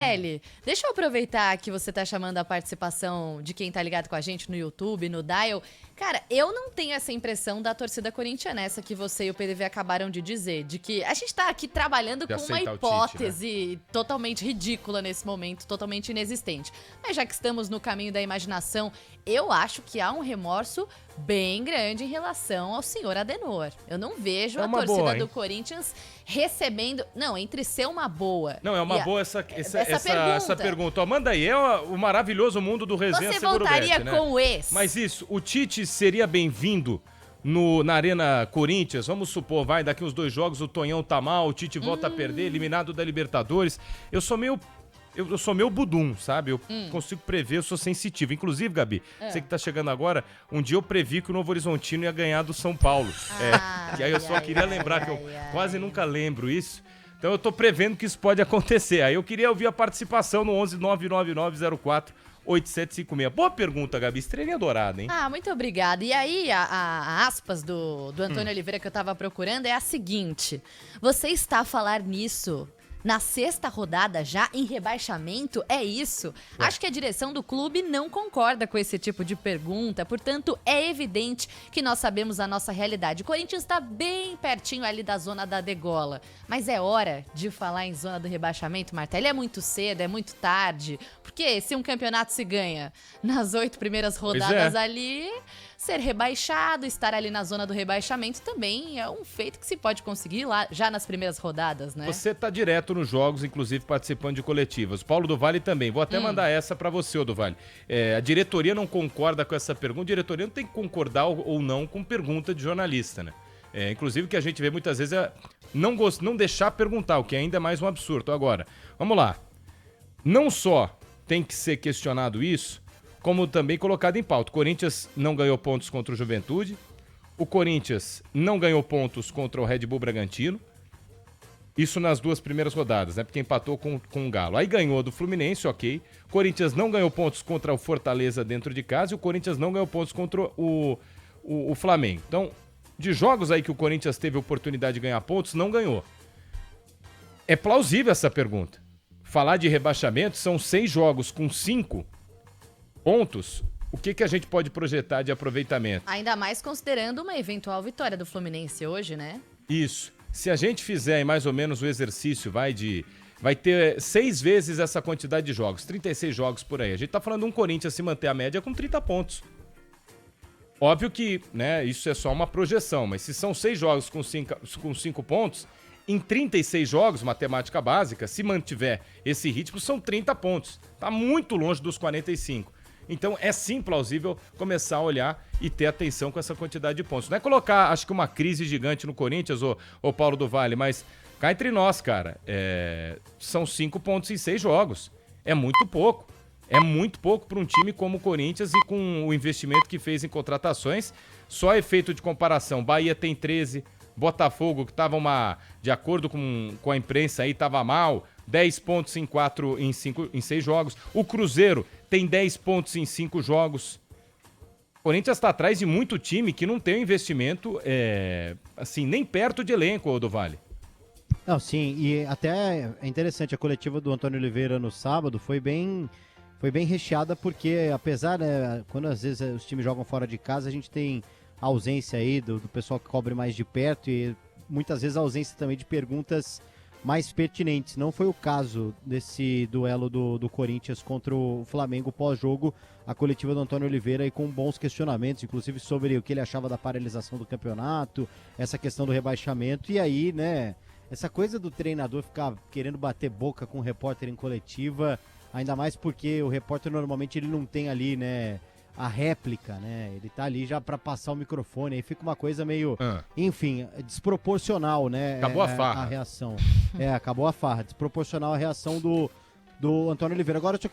Eli, deixa eu aproveitar que você tá chamando a participação de quem tá ligado com a gente no YouTube, no Dial. Cara, eu não tenho essa impressão da torcida corintiana, essa que você e o PDV acabaram de dizer, de que a gente tá aqui trabalhando De com uma aceitar o hipótese totalmente ridícula nesse momento, totalmente inexistente. Mas já que estamos no caminho da imaginação, eu acho que há um remorso bem grande em relação ao senhor Adenor. Eu não vejo É a uma torcida boa, hein? do Corinthians recebendo... Não, entre ser uma boa... Não, é uma e a- boa essa pergunta. Ó, manda aí, o maravilhoso mundo do Resenha Você Seguro voltaria Bet, né? com o ex? Mas isso, o Tite seria bem-vindo na Arena Corinthians? Vamos supor, daqui uns 2 jogos o Tonhão tá mal, o Tite volta a perder, eliminado da Libertadores. Eu sou meio budum, sabe? Eu consigo prever, eu sou sensitivo. Inclusive, Gabi, você que tá chegando agora, um dia eu previ que o Novo Horizontino ia ganhar do São Paulo. E aí eu só queria lembrar que eu quase nunca lembro isso. Então eu tô prevendo que isso pode acontecer. Aí eu queria ouvir a participação no 11 99904 8756. Boa pergunta, Gabi. Estrelinha dourada, hein? Ah, muito obrigada. E aí, a aspas do Antônio Oliveira que eu tava procurando é a seguinte: você está a falar nisso na 6ª rodada já em rebaixamento? É isso? Acho que a direção do clube não concorda com esse tipo de pergunta, portanto é evidente que nós sabemos a nossa realidade. O Corinthians está bem pertinho ali da zona da degola, mas é hora de falar em zona do rebaixamento, Martelo? É muito cedo, é muito tarde, porque se um campeonato se ganha nas 8 primeiras rodadas ali, ser rebaixado, estar ali na zona do rebaixamento também é um feito que se pode conseguir lá já nas primeiras rodadas, né? Você tá direto nos jogos, inclusive participando de coletivas. Paulo do Vale também. Vou até mandar essa pra você, ô do Vale. A diretoria não concorda com essa pergunta. A diretoria não tem que concordar ou não com pergunta de jornalista, né? Inclusive o que a gente vê muitas vezes é não deixar perguntar, o que ainda é mais um absurdo. Agora, vamos lá. Não só tem que ser questionado isso, como também colocado em pauta. O Corinthians não ganhou pontos contra o Juventude. O Corinthians não ganhou pontos contra o Red Bull Bragantino. Isso nas 2 primeiras rodadas, né? Porque empatou com o Galo. Aí ganhou do Fluminense, ok. O Corinthians não ganhou pontos contra o Fortaleza dentro de casa. E o Corinthians não ganhou pontos contra o Flamengo. Então, de jogos aí que o Corinthians teve oportunidade de ganhar pontos, não ganhou. É plausível essa pergunta. Falar de rebaixamento, são 6 jogos com 5 pontos. O que a gente pode projetar de aproveitamento? Ainda mais considerando uma eventual vitória do Fluminense hoje, né? Isso. Se a gente fizer mais ou menos o exercício, vai ter 6 vezes essa quantidade de jogos, 36 jogos por aí. A gente tá falando de um Corinthians se manter a média com 30 pontos. Óbvio que, né, isso é só uma projeção, mas se são 6 jogos com 5 pontos, em 36 jogos, matemática básica, se mantiver esse ritmo, são 30 pontos. Tá muito longe dos 45. Então é sim plausível começar a olhar e ter atenção com essa quantidade de pontos. Não é colocar, acho que uma crise gigante no Corinthians, ô Paulo do Vale, mas cá entre nós, cara, são 5 pontos em 6 jogos. É muito pouco. É muito pouco para um time como o Corinthians e com o investimento que fez em contratações. Só efeito de comparação, Bahia tem 13, Botafogo, que estava de acordo com a imprensa aí, estava mal, 10 pontos em 6 jogos. O Cruzeiro tem 10 pontos em 5 jogos. O Corinthians está atrás de muito time que não tem um investimento, assim, nem perto de elenco, do Vale. Não, sim, e até é interessante, a coletiva do Antônio Oliveira no sábado foi bem recheada, porque apesar, né, quando às vezes os times jogam fora de casa, a gente tem a ausência aí do pessoal que cobre mais de perto e muitas vezes a ausência também de perguntas mais pertinentes. Não foi o caso desse duelo do Corinthians contra o Flamengo pós-jogo, a coletiva do Antônio Oliveira e com bons questionamentos, inclusive sobre o que ele achava da paralisação do campeonato, essa questão do rebaixamento, e aí, né, essa coisa do treinador ficar querendo bater boca com o repórter em coletiva, ainda mais porque o repórter normalmente ele não tem ali, né, a réplica, né? Ele tá ali já pra passar o microfone, aí fica uma coisa meio, enfim, desproporcional, né? Acabou a farra. A reação. Acabou a farra. Desproporcional a reação do Antônio Oliveira. Agora, deixa eu